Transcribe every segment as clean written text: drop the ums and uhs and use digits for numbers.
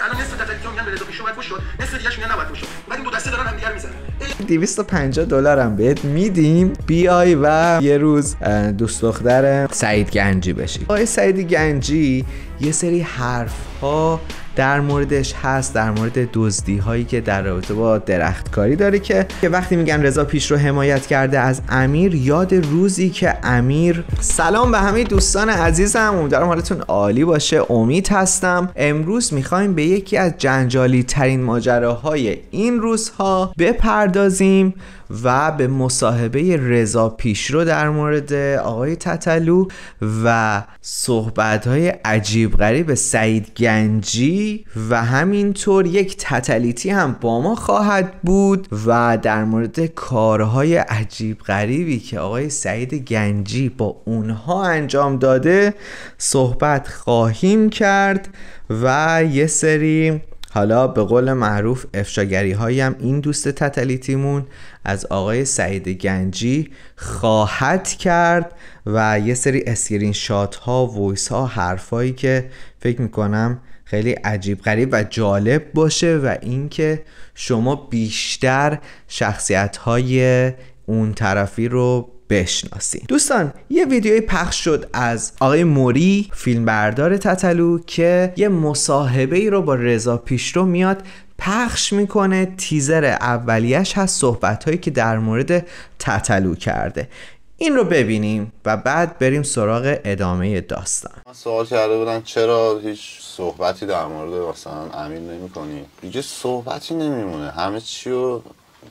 الان نصف تتلیتون میگن به رضا پیشرو باید فوش شد، نصف دیگه‌ش میگن نباید فوش شد. بعد این دو دسته دارن هم دیگه رو میزنن. $250 هم بهت میدیم بیای و یه روز دوست دختر سعید گنجی بشی. آقای سعید گنجی یه سری حرف ها در موردش هست، در مورد دزدی هایی که در رابطه با درختکاری داره که وقتی میگن رضا پیشرو حمایت کرده از امیر، یاد روزی که امیر. سلام به همه دوستان عزیزم، امیدوارم حالتون عالی باشه. امید هستم. امروز میخوایم به یکی از جنجالی ترین ماجراهای این روزها بپردازیم و به مصاحبه رضا پیشرو در مورد آقای تتلو و صحبت‌های عجیب غریب سعید گنجی و همینطور یک تتلیتی هم با ما خواهد بود و در مورد کارهای عجیب غریبی که آقای سعید گنجی با اونها انجام داده صحبت خواهیم کرد و یه سری حالا به قول معروف افشاگری هایی هم این دوست تتلیتیمون از آقای سعید گنجی خواهد کرد و یه سری اسکرین شات ها، وایس ها، حرف هایی که فکر میکنم خیلی عجیب غریب و جالب باشه و اینکه شما بیشتر شخصیت های اون طرفی رو بشناسین. دوستان یه ویدیوی پخش شد از آقای موری فیلمبردار تتلو که یه مصاحبه ای رو با رضا پیشرو میاد پخش میکنه. تیزر اولیش هست، صحبت هایی که در مورد تتلو کرده. این رو ببینیم و بعد بریم سراغ ادامه داستان. سوال کرده بودن چرا هیچ صحبتی در مورد مثلا امیر نمی کنی؟ دیگه صحبتی نمیمونه، همه چی رو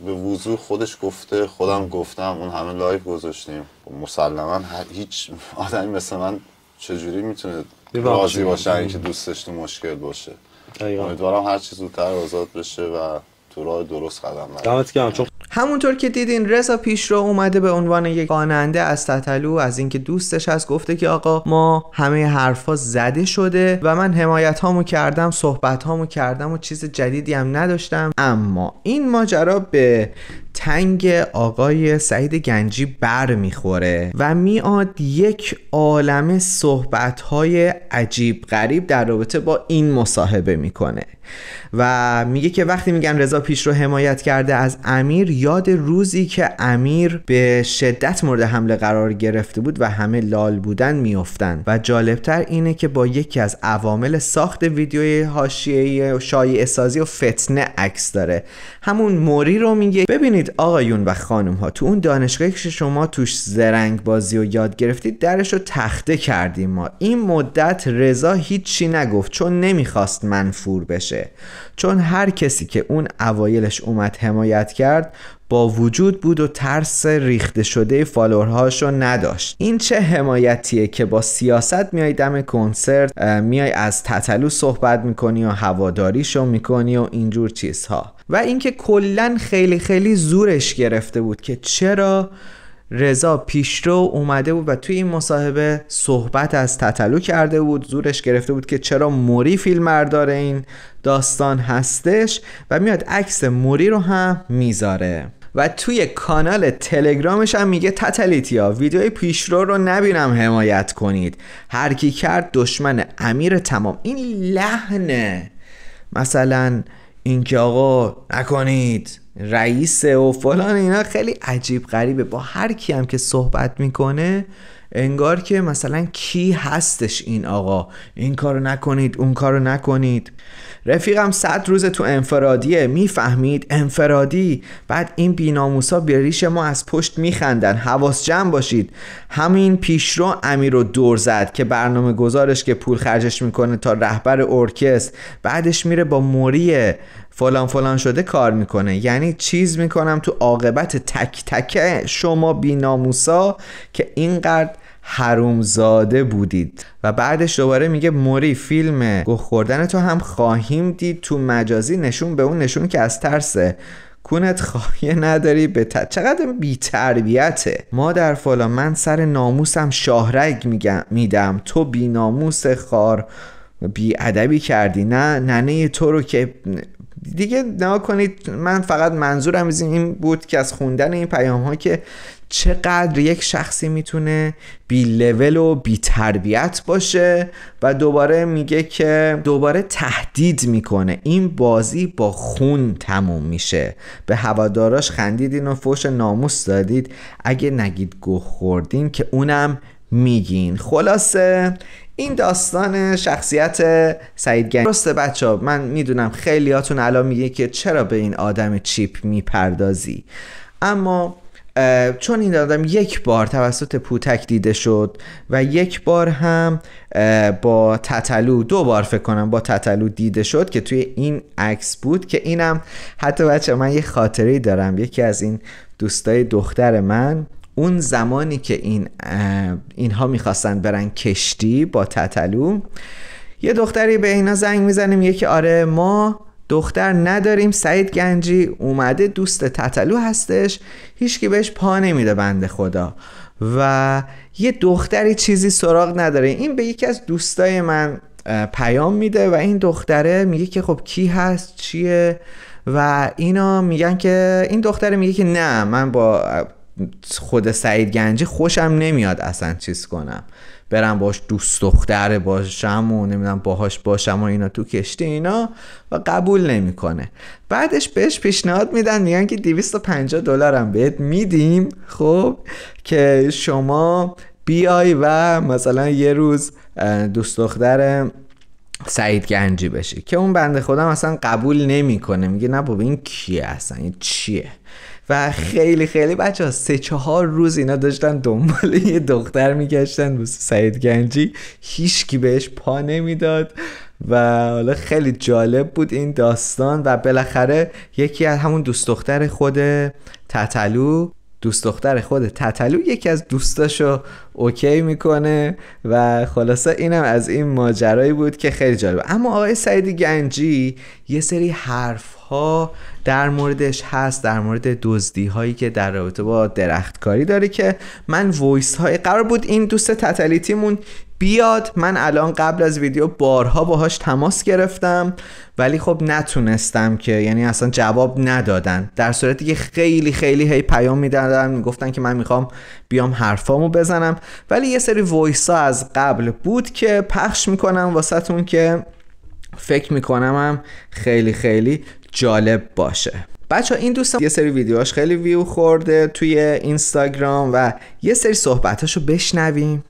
به وضوح خودش گفته، خودم گفتم، اون همه لایو گذاشتیم. مسلما هیچ آدمی مثل من چجوری میتونه راضی باشه اینکه دوستش تو مشکل باشه. امیدوارم هر چی زودتر آزاد بشه و تو راه درست قدم بزنه. همونطور که دیدین رضا پیشرو اومده به عنوان یک خواننده از تتلو، از اینکه دوستش هست، گفته که آقا ما همه حرفا زده شده و من حمایت هامو کردم، صحبت هامو کردم و چیز جدیدی هم نداشتم. اما این ماجرا به تنگ آقای سعید گنجی بر میخوره و میاد یک عالمه صحبت‌های عجیب غریب در رابطه با این مصاحبه میکنه و میگه که وقتی میگن رضا پیشرو حمایت کرده از امیر، یاد روزی که امیر به شدت مورد حمله قرار گرفته بود و همه لال بودن میافتن و جالبتر اینه که با یکی از عوامل ساخت ویدیوی حاشیه‌ای شایعه سازی و فتنه عکس داره. همون موری رو میگه ببینید آقایون و خانم ها، تو اون دانشگاهی که شما توش زرنگ بازی رو یاد گرفتید درش رو تخته کردیم. ما این مدت رضا هیچی نگفت چون نمیخواست منفور بشه، چون هر کسی که اون اوایلش اومد حمایت کرد با وجود بود و ترس ریخته شده فالوورهاشو نداشت. این چه حمایتیه که با سیاست میای دم کنسرت، میای از تتلو صحبت میکنی و هواداریشو میکنی و اینجور چیزها. و اینکه کلن خیلی خیلی زورش گرفته بود که چرا رضا پیشرو اومده بود و توی این مصاحبه صحبت از تتلو کرده بود، زورش گرفته بود که چرا موری فیلمبردار این داستان هستش و میاد عکس موری رو هم میذاره و توی کانال تلگرامش هم میگه تتلیتیا ویدیوی پیشرو رو نبینم حمایت کنید، هر کی کرد دشمن امیر تمام. این لحنه مثلا اینکه آقا نکنید رئیسه و فلان، اینا خیلی عجیب غریبه. با هر کی هم که صحبت میکنه انگار که مثلا کی هستش این آقا، این کارو نکنید اون کارو نکنید. رفیقم 100 روز تو انفرادیه، میفهمید؟ انفرادی. بعد این بیناموسا به ریش ما از پشت میخندن، حواس جمع باشید. همین پیشرو امیر رو دور زد که برنامه گذارش که پول خرجش میکنه تا رهبر ارکستر، بعدش میره با موری فلان فلان شده کار میکنه. یعنی چیز میکنم تو عاقبت تک تک شما بیناموسا که اینقدر حرومزاده بودید. و بعدش دوباره میگه موری فیلم گوه خوردن تو هم خواهیم دید تو مجازی، نشون به اون نشون که از ترس کونت خواهیه نداری چقدر بی تربیته. مادر فلان من سر ناموسم شاهرگ میدم، تو بی ناموس خار بی ادبی کردی. نه ننه تو رو که دیگه نها کنید. من فقط منظورم این بود که از خوندن این پیام ها که چقدر یک شخصی میتونه بی لول و بی تربیت باشه و دوباره میگه که دوباره تهدید میکنه این بازی با خون تموم میشه، به هواداراش خندیدین و فوش ناموس دادید، اگه نگید گوه خوردین که اونم میگین. خلاصه این داستان شخصیت سعید گنجی. درسته بچه‌ها، من میدونم خیلیاتون الان میگه که چرا به این آدم چیپ میپردازی، اما چون این آدم یک بار توسط پوتک دیده شد و یک بار هم با تتلو، 2 بار فکر کنم با تتلو دیده شد که توی این عکس بود که اینم حتی بچه من یه خاطره‌ای دارم. یکی از این دوستای دختر من اون زمانی که اینها میخواستن برن کشتی با تتلو، یه دختری به اینا زنگ میزنه میگه که آره ما دختر نداریم، سعید گنجی اومده دوست تتلو هستش، هیچکی بهش پا نمیده بنده خدا و یه دختری چیزی سراغ نداره. این به یکی از دوستای من پیام میده و این دختره میگه که خب کی هست چیه و اینا میگن که این دختره میگه که نه من با خود سعید گنجی خوشم نمیاد اصلا چیز کنم، برم باش دوست دختر باشم و نمیدونم باهاش باشم و اینا تو کشتی اینا، و قبول نمیکنه. بعدش بهش پیشنهاد میدن میگن که $250 هم بهت میدیم خب که شما بیای و مثلا یه روز دوست دختر سعید گنجی بشی، که اون بنده خدا مثلا قبول نمیکنه، میگه نه بابا این کیه اصلا، این چیه. و خیلی خیلی بچه ها 3-4 روز اینا داشتن دنبال یه دختر میگشتن واسه سعید گنجی، هیچکی بهش پا نمیداد و حالا خیلی جالب بود این داستان. و بالاخره یکی از همون دوست دختر خود تتلو یکی از دوستاشو اوکی میکنه و خلاصه اینم از این ماجرایی بود که خیلی جالب. اما آقای سعید گنجی یه سری حرفها در موردش هست، در مورد دزدی هایی که در رابطه با درختکاری داره که من وایس های قرار بود این دوست تتلیتیمون بیاد، من الان قبل از ویدیو بارها باهاش تماس گرفتم ولی خب نتونستم که، یعنی اصلا جواب ندادن، در صورتی که خیلی خیلی هی پیام میدادن میگفتن که من میخوام بیام حرفامو بزنم. ولی یه سری وایس ها از قبل بود که پخش میکنم واسهتون که فکر میکنم هم خیلی خیلی جالب باشه. بچه این دوستم یه سری ویدیوهاش خیلی ویو خورده توی اینستاگرام و یه سری صحبتاشو بشنویم.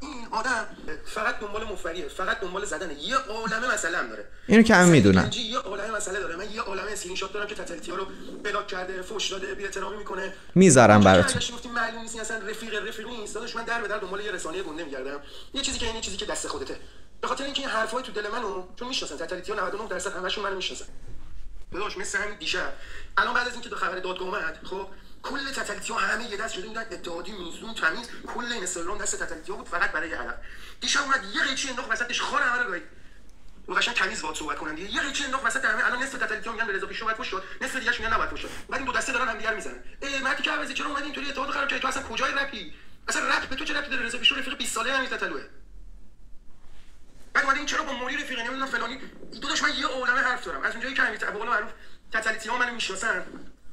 این آدم فقط دنبال مفریه، فقط دنبال زدنه، یه عالمه مسئله هم داره. اینو که هم میدونم یه عالمه مسئله داره. من یه عالمه اسکرین شات دارم که تتلی‌ها رو بلاک کرده، فوش داده، بی‌احترامی میکنه، میذارم براتون. گفتیم معلوم نیست اصلا رفیق نیست. داداش من در به در دنبال یه رسانه گنده میگردم، یه چیزی که دست خودته. به خاطر اینکه این حرفای تو دل منو چون میشناسن تتلی‌ها 99% همشون منو میشناسن. داداش مثل همین دیشب الان بعد از اینکه خبر دادگاه اومد، خب کل تتلی‌ها همه یه دست شده بودن، اتحادی میزون تمیز، کل این استادیوم دست تتلی‌ها بود فقط برای هدف. دیشب اومد یه قیچی انداخت وسطش، خار همه رو گاهید. و قشنگ تمیز باهات صحبت کنن دیگه. یه قیچی انداخت وسط همه، الان نصف تتلی‌ها میگن به رضا پیشرو باید فوش شد، نصف دیگه‌اش میگن نباید فوش شد. بعد این دو دسته دارن همدیگه رو میزنن. مردی که عوضی چرا اومدی اینطوری اتحاد خراب کردی؟ تو اصلا کجای رپی؟ اصلا رپ به تو چه ربطی داره؟ رضا پیشرو رفیق 20 ساله همین تتلوه. بعد اومدی این چرا با موری رفیق نمیدونم فلانی. داداش من یه عالمه حرف دارم. از اونجایی که همین به قول معروف تتلی‌ها منو میشناسن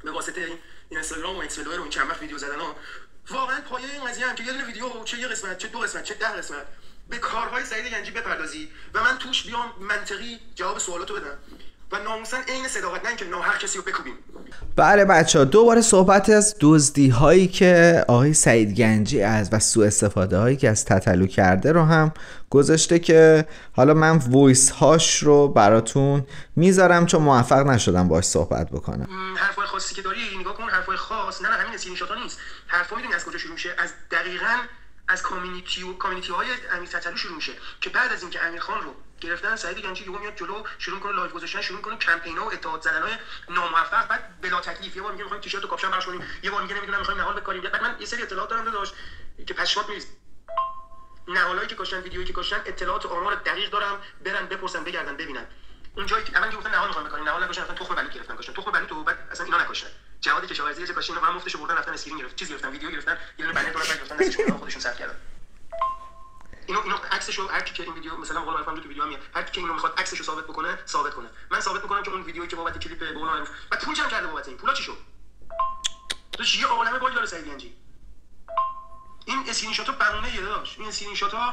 به واسطه این اینستاگرام و ایکس و این چند وقت ویدیو زدن‌ها. واقعا پایه این قضیه هم که یه دونه ویدیو چه یه قسمت چه 2 قسمت چه 10 قسمت به کارهای سعید گنجی بپردازی و من توش بیام منطقی جواب سوالاتو بدم و ناموسن عین صداقت، نه اینکه هر کسی رو بکوبیم. بله بچه‌ها، دوباره صحبت از دزدی هایی که آقای سعید گنجی از و سوء استفاده هایی که از تتلو کرده رو هم گذاشته که حالا من وایس هاش رو براتون میذارم چون موفق نشدم باهاش صحبت بکنم. حرفای خاصی که داری نگاه کن، حرفای خاص نه همین اسکرین شات ها نیست. حرفا میدونی از کجا شروع میشه؟ از دقیقاً از کامیونیتی های امیر تتلو شروع میشه که بعد از اینکه امیر خان رو گرفتن سعید گنجی یهو میاد جلو، شروع میکنه لایو گذاشتن، شروع میکنه کمپینا و اتحاد زدنای ناموفق، بعد بلا تکلیف. یه بار میگه میخوایم تیشرت و کاپشن براش کنیم، یه بار میگه نمیدونم میخوایم نهال بکاریم. بعد من یه سری اطلاعات دارم داداش که پشمات میریزه. نهالایی که کاشتن، ویدیویی که کاشتن، اطلاعات و آمار دقیق دارم، برن بپرسن بگردن ببینن. اونجایی که اول گفتن نهال میخوایم بکاریم، نهال نکاشتن، رفتن تخم بلوط گرفتن، کاشتن تخم بلوط و بعد اصلا اینا نکاشتن. جواد کشاورزی چه کاشتن، هم مفتش بردن رفتن اسکرین گرفتن، چیز گرفتن، ویدیو گرفتن، یه دونه بنر دورش گرفتن، دستشون خودشون صرف کردن. اینو عکسشو هر کی که این ویدیو مثلا قول معروف تو ویدیو میاد، هر کی که اینو میخواد عکسشو ثابت کنه. من ثابت میکنم که اون ویدیویی که بابت کلیپ به قول معروف بعد پول جمع کرده بابت این پولا چی شد؟ داش یه عالمه باگ داره سعید گنجی. این اسکرین شات‌ها بهونه یه داش. این اسکرین شات‌ها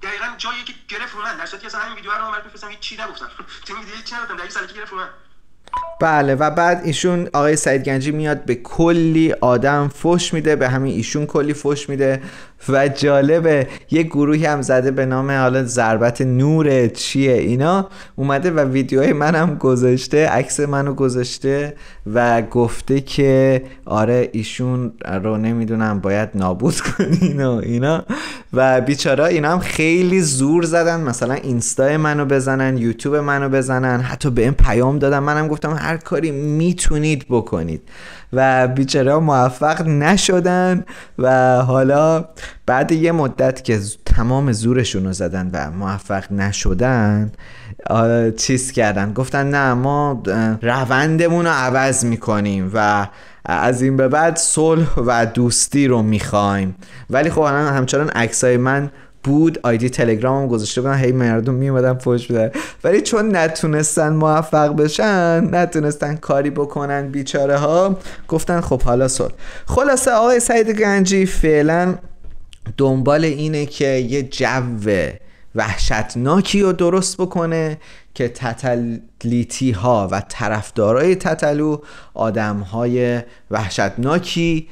دقیقاً جایی که گرفت رو من، در صورتی که اصلا همین ویدیو رو من برات بفرستم هیچ چی نگفتم. تو این ویدیو هیچ چی نگفتم، در این سالی که گرفت رو من. بله و بعد ایشون آقای سعید گنجی میاد به کلی آدم فوش میده، به همین ایشون کلی فوش میده و جالبه یه گروهی هم زده به نام حالا ضربت نور چیه اینا، اومده و ویدیوهای منم گذاشته، عکس منو گذاشته و گفته که آره ایشون رو نمیدونم باید نابود کنین و اینا و بیچاره اینا هم خیلی زور زدن، مثلا اینستا منو بزنن، یوتیوب منو بزنن، حتی به این پیام دادن، منم گفتم هر کاری میتونید بکنید و بیچاره موفق نشدن و حالا بعد یه مدت که تمام زورشون رو زدن و موفق نشدن چیز کردن، گفتن نه ما روندمون رو عوض میکنیم و از این به بعد صلح و دوستی رو میخوایم. ولی خب الان همچنان عکسای من بود، آیدی تلگرامم گذاشته بودن، هی مردم میومدن پشت بدن، ولی چون نتونستن موفق بشن، نتونستن کاری بکنن بیچاره ها، گفتن خب حالا صلح. خلاصه آقای سعید گنجی فعلا دنبال اینه که یه جو وحشتناکی رو درست بکنه که تتلیتی ها و طرفدارای تتلو آدم های وحشتناکی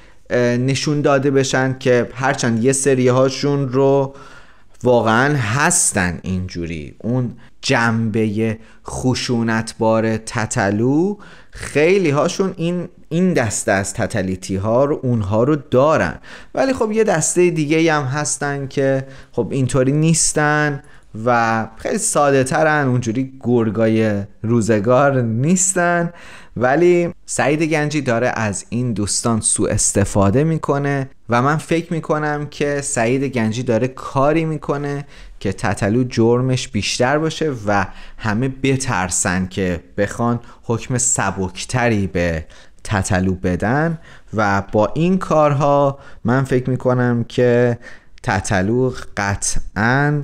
نشون داده بشن که هرچند یه سری هاشون رو واقعا هستن اینجوری، اون جنبه خشونتبار تتلو خیلی هاشون این دسته از تتلیتی ها رو اونها رو دارن، ولی خب یه دسته دیگه هم هستن که خب اینطوری نیستن و خیلی ساده ترن، اونجوری گرگای روزگار نیستن. ولی سعید گنجی داره از این دوستان سوء استفاده میکنه و من فکر میکنم که سعید گنجی داره کاری میکنه که تتلو جرمش بیشتر باشه و همه بترسن که بخوان حکم سبکتری به تتلو بدن و با این کارها من فکر میکنم که تتلو قطعاً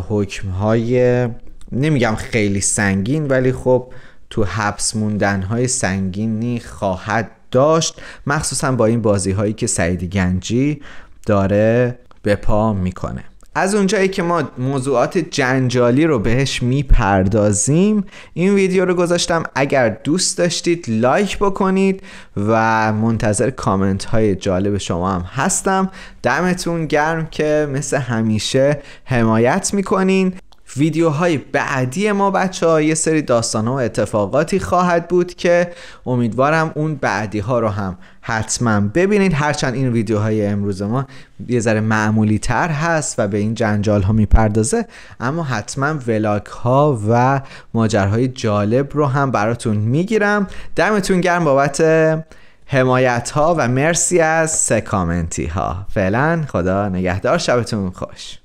حکمهای نمیگم خیلی سنگین ولی خب تو حبس موندنهای سنگینی خواهد داشت، مخصوصا با این بازی هایی که سعید گنجی داره به پا میکنه. از اونجایی که ما موضوعات جنجالی رو بهش میپردازیم این ویدیو رو گذاشتم، اگر دوست داشتید لایک بکنید و منتظر کامنت های جالب شما هم هستم. دمتون گرم که مثل همیشه حمایت میکنین. ویدیوهای بعدی ما بچه‌ها یه سری داستان‌ها و اتفاقاتی خواهد بود که امیدوارم اون بعدی ها رو هم حتما ببینید، هرچند این ویدیوهای امروز ما یه ذره معمولی تر هست و به این جنجال ها میپردازه، اما حتما ولاگ ها و ماجراهای جالب رو هم براتون میگیرم. دمتون گرم بابت حمایت ها و مرسی از 3 کامنتی ها. فعلا خدا نگهدار، شبتون خوش.